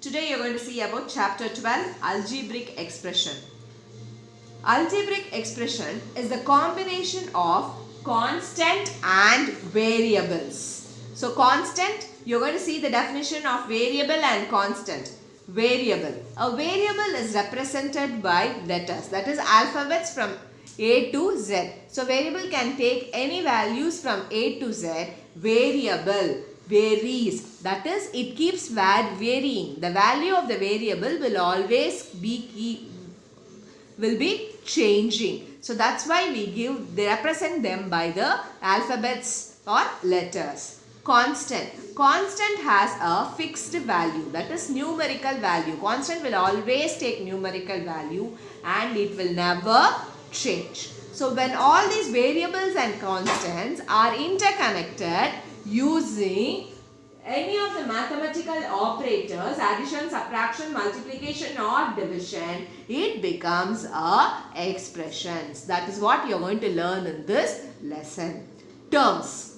Today you are going to see about chapter 12, algebraic expression. Algebraic expression is the combination of constant and variables. So constant, you are going to see the definition of variable and constant. Variable. A variable is represented by letters, that is alphabets from A to Z. So variable can take any values from A to Z. Variable varies, that is it keeps varying. The value of the variable will always be changing. So that's why they represent them by the alphabets or letters. Constant. Constant has a fixed value, that is numerical value. Constant will always take numerical value and it will never change. So when all these variables and constants are interconnected using any of the mathematical operators, addition, subtraction, multiplication or division, it becomes a expressions. That is what you are going to learn in this lesson. Terms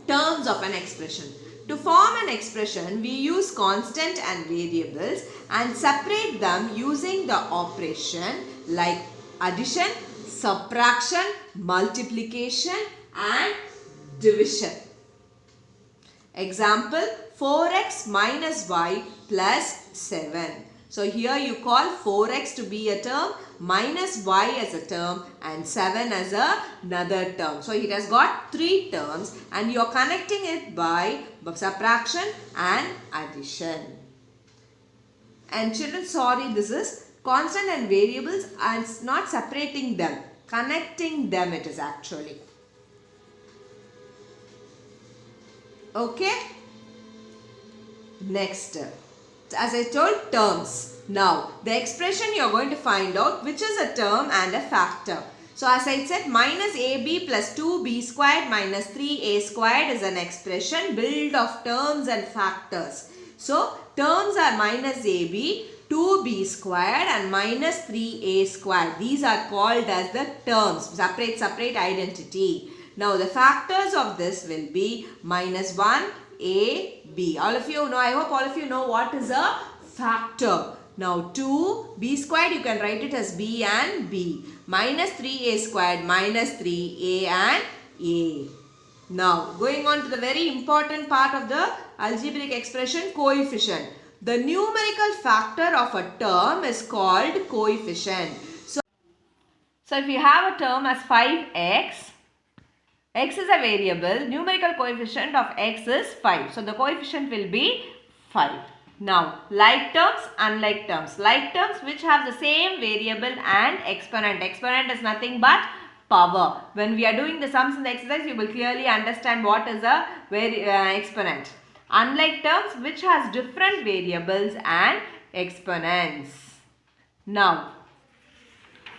of an expression. To form an expression, we use constant and variables and separate them using the operation like addition, subtraction, multiplication and division. Example, 4x minus y plus 7. So here you call 4x to be a term, minus y as a term and 7 as another term. So it has got 3 terms and you are connecting it by subtraction and addition. And children, sorry, this is constant and variables and not separating them. Connecting them it is actually. Okay. Next, as I told, terms. Now, the expression you are going to find out which is a term and a factor. So, as I said, minus ab plus 2b squared minus 3a squared is an expression built of terms and factors. So, terms are minus ab, 2b squared and minus 3a squared. These are called as the terms, separate identity. Now, the factors of this will be minus 1, a, b. All of you know, I hope all of you know what is a factor. Now, 2, b squared, you can write it as b and b. Minus 3a squared, minus 3a and a. Now, going on to the very important part of the algebraic expression, coefficient. The numerical factor of a term is called coefficient. So if you have a term as 5x, x is a variable, numerical coefficient of x is 5. So the coefficient will be 5. Now, like terms, unlike terms. Like terms which have the same variable and exponent. Exponent is nothing but power. When we are doing the sums in the exercise, you will clearly understand what is a exponent. Unlike terms which has different variables and exponents. Now,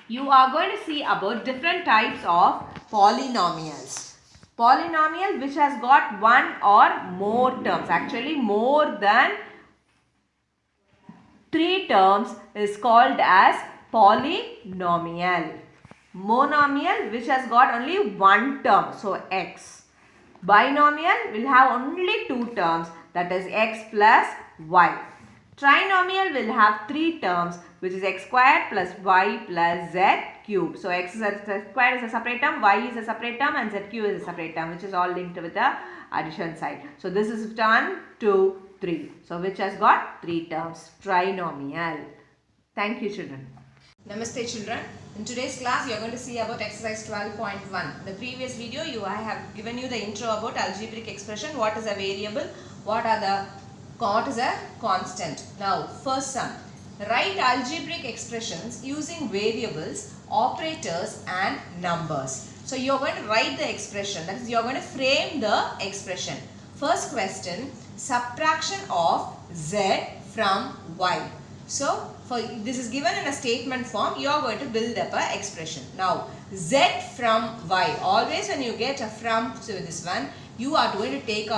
you are going to see about different types of polynomials. Polynomial which has got one or more terms, actually more than 3 terms is called as polynomial. Monomial which has got only one term, so x. Binomial will have only 2 terms, that is x plus y. Trinomial will have 3 terms, which is x squared plus y plus z cube. So x squared is a separate term, y is a separate term and z cube is a separate term, which is all linked with the addition side. So this is 1, 2, 3. So which has got 3 terms, trinomial. Thank you, children. Namaste, children. In today's class, you are going to see about exercise 12.1. In the previous video, I have given you the intro about algebraic expression. What is a variable? What is a constant? Now, first sum. Write algebraic expressions using variables, operators and numbers. So, you are going to write the expression. That is, you are going to frame the expression. First question, subtraction of z from y. So, this is given in a statement form, you are going to build up an expression. Now, z from y. Always when you get a from to this one, you are going to take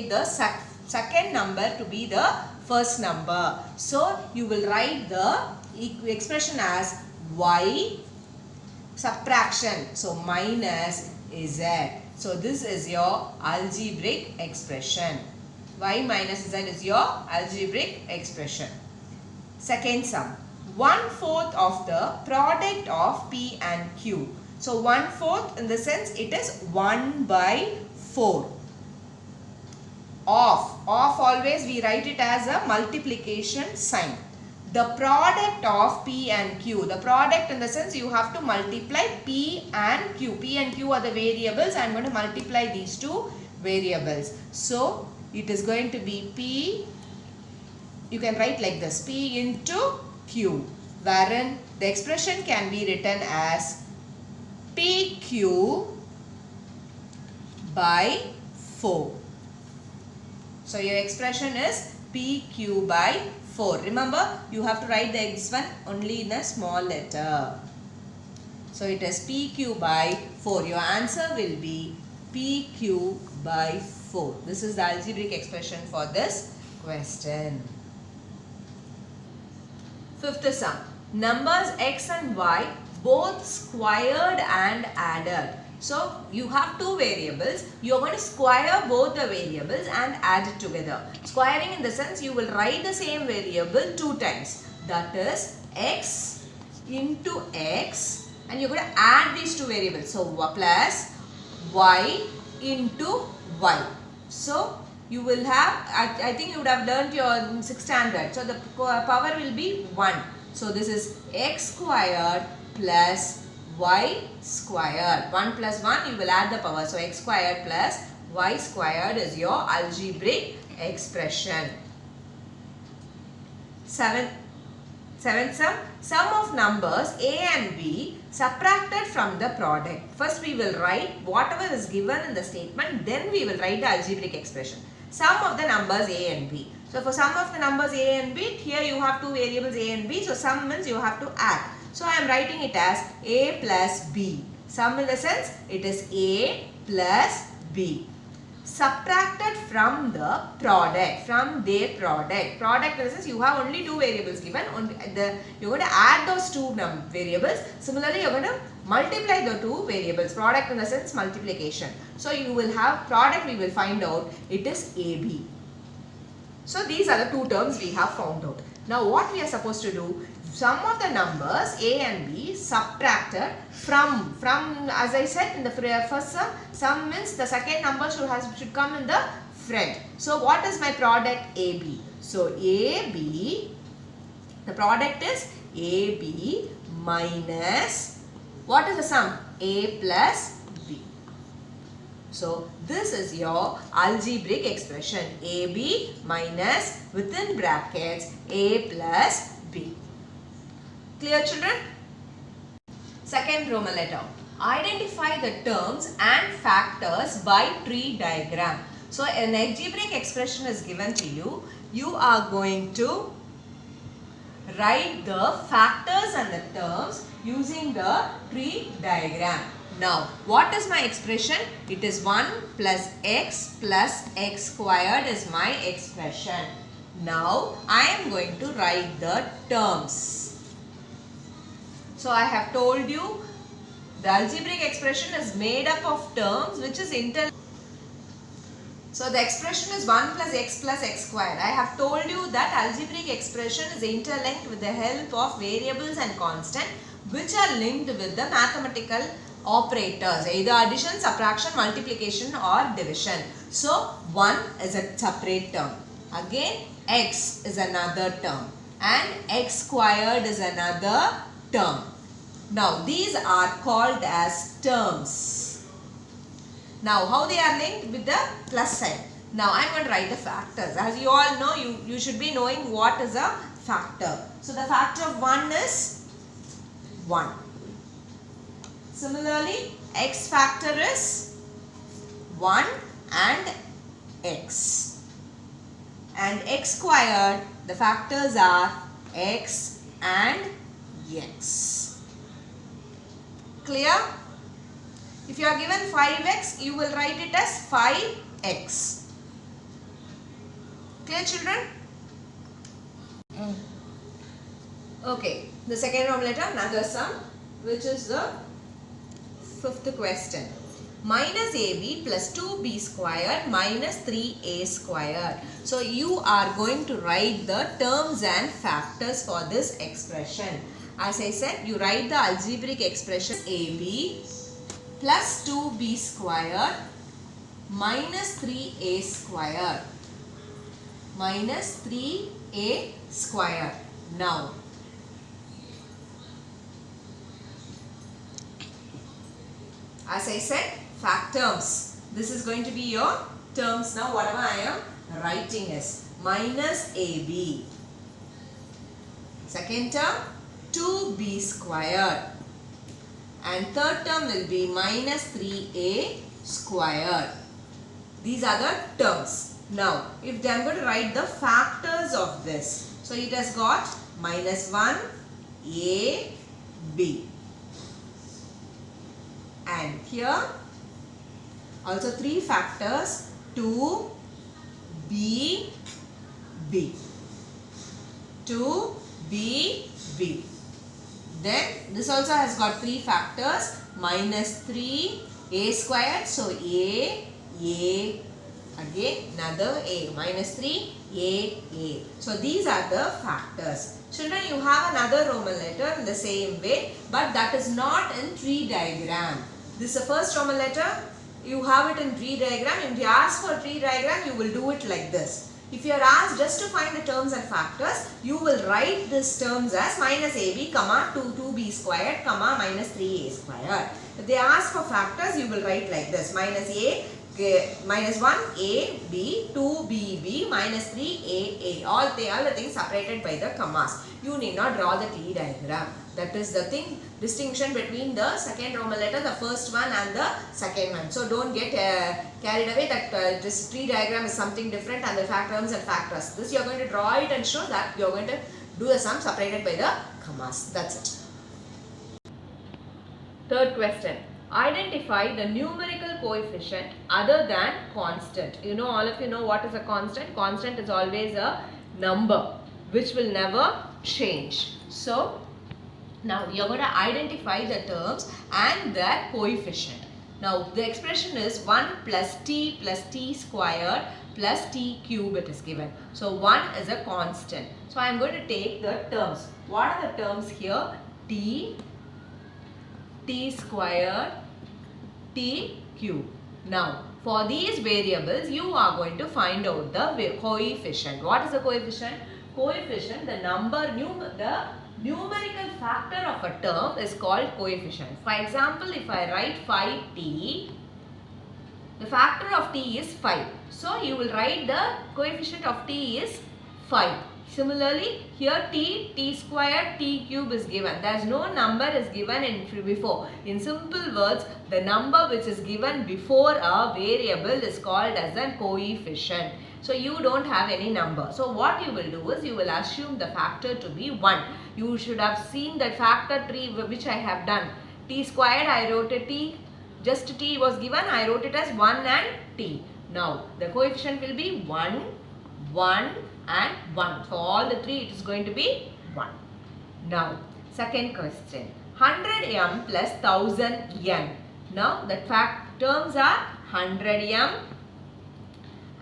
the second number to be the first number. So, you will write the expression as y subtraction. So, minus z. So, this is your algebraic expression. y minus z is your algebraic expression. Second sum, 1/4 of the product of P and Q. So 1/4 in the sense it is 1/4. Of always we write it as a multiplication sign. The product of P and Q. The product in the sense you have to multiply P and Q. P and Q are the variables. I am going to multiply these two variables. So it is going to be P, you can write like this, P into Q, wherein the expression can be written as PQ by 4. So your expression is PQ by 4. Remember, you have to write this one only in a small letter. So it is PQ by 4. Your answer will be PQ by 4. This is the algebraic expression for this question. Fifth sum. Numbers x and y both squared and added. So you have two variables. You are going to square both the variables and add it together. Squaring in the sense you will write the same variable 2 times. That is x into x, and you are going to add these two variables. So plus y into y. So you will have, I think you would have learned your 6th standard. So the power will be 1. So this is x squared plus y squared. 1 plus 1 you will add the power. So x squared plus y squared is your algebraic expression. Seventh sum. Sum of numbers a and b subtracted from the product. First we will write whatever is given in the statement, then we will write the algebraic expression. Sum of the numbers a and b. So for sum of the numbers a and b, here you have two variables a and b. So sum means you have to add. So I am writing it as a plus b. Sum in the sense it is a plus b. Subtracted from the product, from their product. Product in the sense you have only two variables given. You are going to add those two variables. Similarly, you are going to multiply the two variables. Product in the sense multiplication. So you will have product, we will find out it is AB. So these are the two terms we have found out. Now what we are supposed to do? Sum of the numbers a and b subtracted from as I said in the first sum means the second number should come in the front. So what is my product? AB. So AB, the product is AB minus, what is the sum? A plus b. So this is your algebraic expression, AB minus within brackets A plus b. Clear, children? Second Roman letter. Identify the terms and factors by tree diagram. So an algebraic expression is given to you. You are going to write the factors and the terms using the tree diagram. Now, what is my expression? It is 1 plus x squared is my expression. Now, I am going to write the terms. So I have told you the algebraic expression is made up of terms which is interlinked. So the expression is 1 plus x squared. I have told you that algebraic expression is interlinked with the help of variables and constant which are linked with the mathematical operators, either addition, subtraction, multiplication or division. So 1 is a separate term. Again x is another term and x squared is another term. Now these are called as terms. Now how they are linked? With the plus sign. Now I am going to write the factors. As you all know, you should be knowing what is a factor. So the factor of 1 is 1. Similarly, x factor is 1 and x. And x squared, the factors are x and x. Clear? If you are given 5x, you will write it as 5x. Clear, children? Okay, the second Roman letter, another sum, which is the fifth question. minus AB plus 2B squared minus 3A squared. So you are going to write the terms and factors for this expression. As I said, you write the algebraic expression AB plus 2B squared minus 3A squared minus 3A squared. Now, as I said, fact terms. This is going to be your terms. Now, whatever I am writing is minus AB. Second term, 2B squared. And third term will be minus 3A squared. These are the terms. Now, if I am going to write the factors of this. So, it has got minus 1 A, B. And here also 3 factors 2 B, B. 2 B, B. Then this also has got 3 factors minus 3 A squared. So, A, again another A, minus 3 A. So, these are the factors. Children, you have another Roman letter in the same way, but that is not in tree diagram. This is the first Roman letter. You have it in tree diagram. If you ask for tree diagram, you will do it like this. If you are asked just to find the terms and factors, you will write these terms as minus AB, comma 2B squared, comma minus 3A squared. If they ask for factors, you will write like this: minus A, minus 1 A, B, 2 B, B, minus 3 A. All the things separated by the commas. You need not draw the tree diagram. That is the thing, distinction between the second Roman letter, the first one and the second one. So don't get carried away that this tree diagram is something different and the fact terms and factors. This you are going to draw it and show that you are going to do the sum separated by the commas. That's it. Third question. Identify the numerical coefficient other than constant. You know, all of you know what is a constant. Constant is always a number which will never change. So, now you are going to identify the terms and their coefficient. Now, the expression is 1 plus t squared plus t cube it is given. So, 1 is a constant. So, I am going to take the terms. What are the terms here? T squared, t cube. Now, for these variables, you are going to find out the coefficient. What is the coefficient? Coefficient, the numerical factor of a term is called coefficient. For example, if I write 5t, the factor of t is 5. So, you will write the coefficient of t is 5. Similarly, here t squared, t cube is given. There is no number is given before. In simple words, the number which is given before a variable is called as a coefficient. So, you don't have any number. So, what you will do is you will assume the factor to be 1. You should have seen the factor tree which I have done. T squared, I wrote a t. Just t was given, I wrote it as 1 and t. Now, the coefficient will be 1, 1 and 1. For all the three, it is going to be 1. Now, second question. 100m plus 1000n. Now, the fact terms are 100m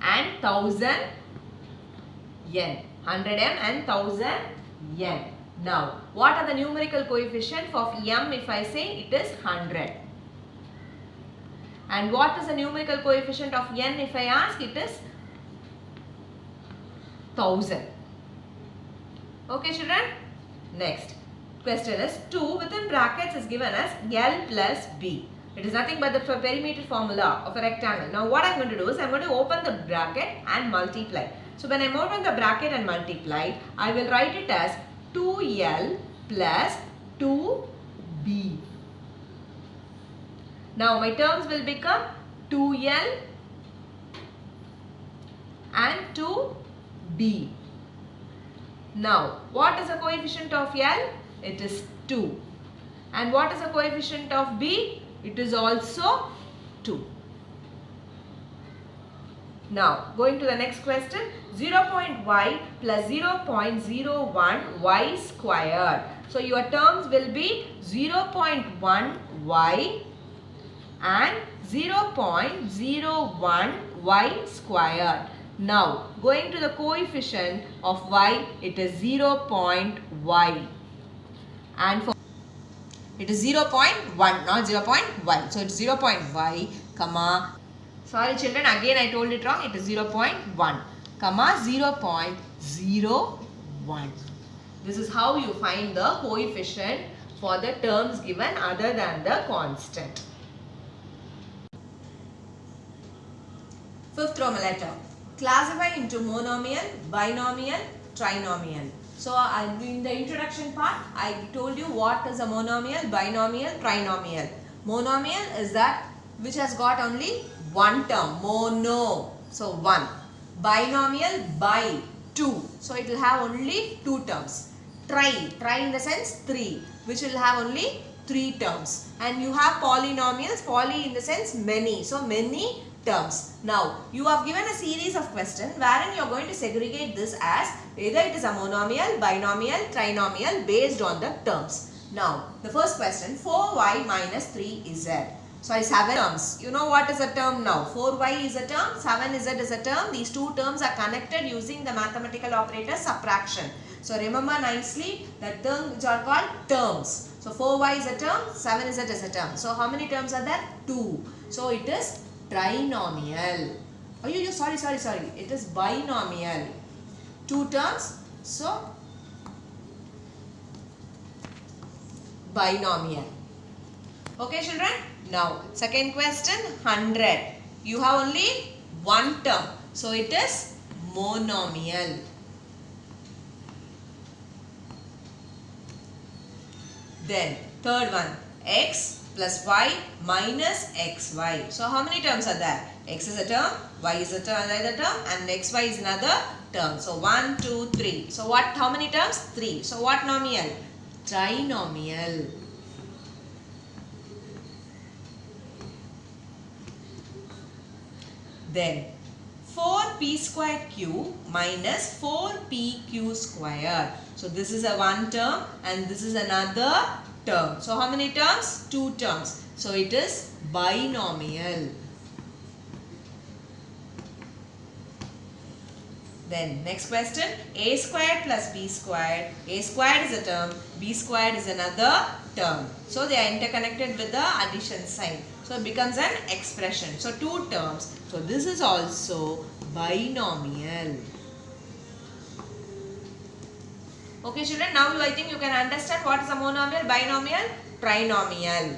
and 1000 n. 100m and 1000 n. Now, what are the numerical coefficient of m? If I say it is 100. And what is the numerical coefficient of n? If I ask, it is 1000. Okay, children? Next question is 2 within brackets is given as L plus B. It is nothing but the perimeter formula of a rectangle. Now, what I am going to do is I am going to open the bracket and multiply. So, when I open the bracket and multiply, I will write it as 2L plus 2B. Now, my terms will become 2L and 2B. Now, what is the coefficient of L? It is 2. And what is the coefficient of B? It is also 2. Now, going to the next question. 0.y plus 0.01 y squared. So, your terms will be 0.1 y and 0.01y squared. Now, going to the coefficient of y, it is 0.y. And for it is 0.1, not 0.y. So, it is 0.y, comma. Sorry children, again I told it wrong. It is 0.1, comma 0.01. This is how you find the coefficient for the terms given other than the constant. Fifth Roman letter. Classify into monomial, binomial, trinomial. So in the introduction part, I told you what is a monomial, binomial, trinomial. Monomial is that which has got only one term, mono, so one. Binomial, bi, two, so it will have only two terms. Tri in the sense three, which will have only three terms. And you have polynomials, poly in the sense many, so many terms. Now, you have given a series of questions wherein you are going to segregate this as either it is a monomial, binomial, trinomial based on the terms. Now, the first question, 4y minus 3z. So, I have 7 terms. You know what is a term now? 4y is a term, 7z is a term. These two terms are connected using the mathematical operator subtraction. So, remember nicely that terms are called terms. So, 4y is a term, 7z is a term. So, how many terms are there? 2. So, it is trinomial. Oh, sorry. It is binomial. 2 terms. So, binomial. Okay, children. Now, second question, 100. You have only one term. So, it is monomial. Then, third one, x plus y minus xy. So, how many terms are there? X is a term, y is a term, another term, and xy is another term. So, 1, 2, 3. So, how many terms? 3. So, what nomial? Trinomial. Then 4p squared q minus 4pq squared. So this is a one term and this is another term. So how many terms? 2 terms. So it is binomial. Then next question, a squared plus b squared. A squared is a term, b squared is another term. So they are interconnected with the addition sign. So it becomes an expression. So 2 terms. So this is also binomial. Okay children, now I think you can understand what is a monomial, binomial, trinomial.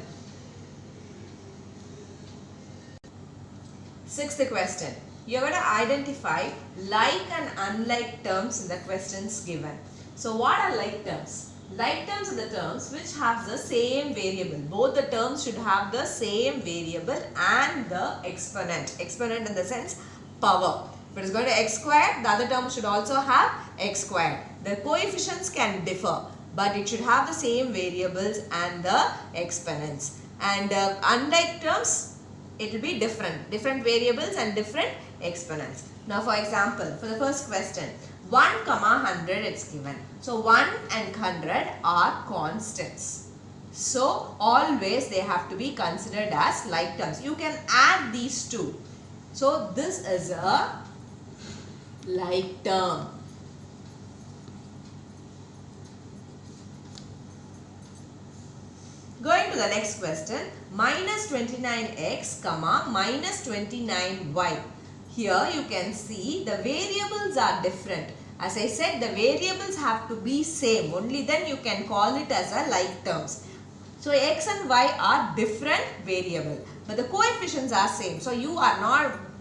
Sixth question. You are going to identify like and unlike terms in the questions given. So what are like terms? Like terms are the terms which have the same variable. Both the terms should have the same variable and the exponent. Exponent in the sense power. If it is going to x squared, the other term should also have x squared. The coefficients can differ, but it should have the same variables and the exponents. And unlike terms, it will be different. Different variables and different exponents. Now for example, for the first question, 1, 100 it's given. So 1 and 100 are constants. So always they have to be considered as like terms. You can add these two. So this is a like term. Going to the next question, minus 29x, minus 29y. Here you can see the variables are different. As I said, the variables have to be same. Only then you can call it as a like terms. So x and y are different variable, but the coefficients are same. So you are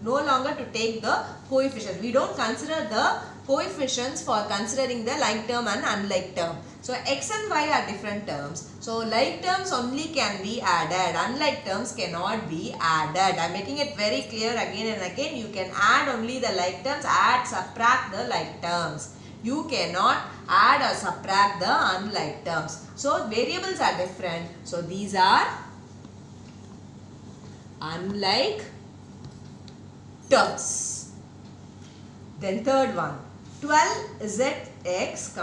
no longer to take the coefficient. We don't consider the coefficients for considering the like term and unlike term. So x and y are different terms. So like terms only can be added. Unlike terms cannot be added. I am making it very clear again and again. You can add only the like terms, subtract the like terms. You cannot add or subtract the unlike terms. So variables are different. So these are unlike terms. Then third one, 12zx,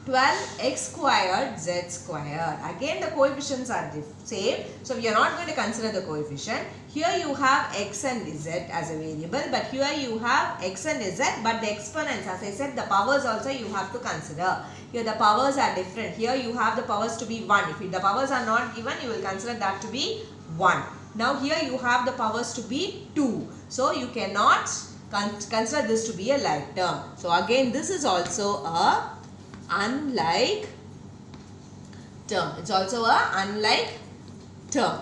12x squared z squared. Again the coefficients are same, so we are not going to consider the coefficient. Here you have x and z as a variable, but here you have x and z, but the exponents, as I said, the powers also you have to consider. Here the powers are different. Here you have the powers to be 1. If the powers are not given, you will consider that to be 1. Now here you have the powers to be 2. So you cannot consider this to be a like term. So again this is also a unlike term. It's also a unlike term.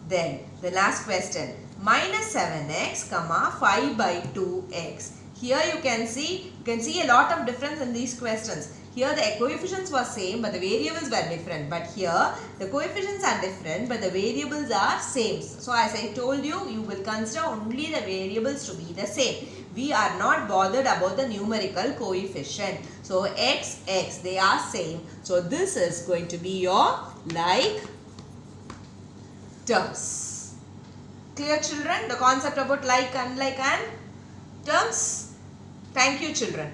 Then the last question, minus 7x, 5 by 2x. Here you can see a lot of difference in these questions. Here the coefficients were same but the variables were different. But here the coefficients are different but the variables are same. So as I told you, you will consider only the variables to be the same. We are not bothered about the numerical coefficient. So x, x, they are same. So this is going to be your like terms. Clear children? The concept about like, unlike and terms. Thank you children.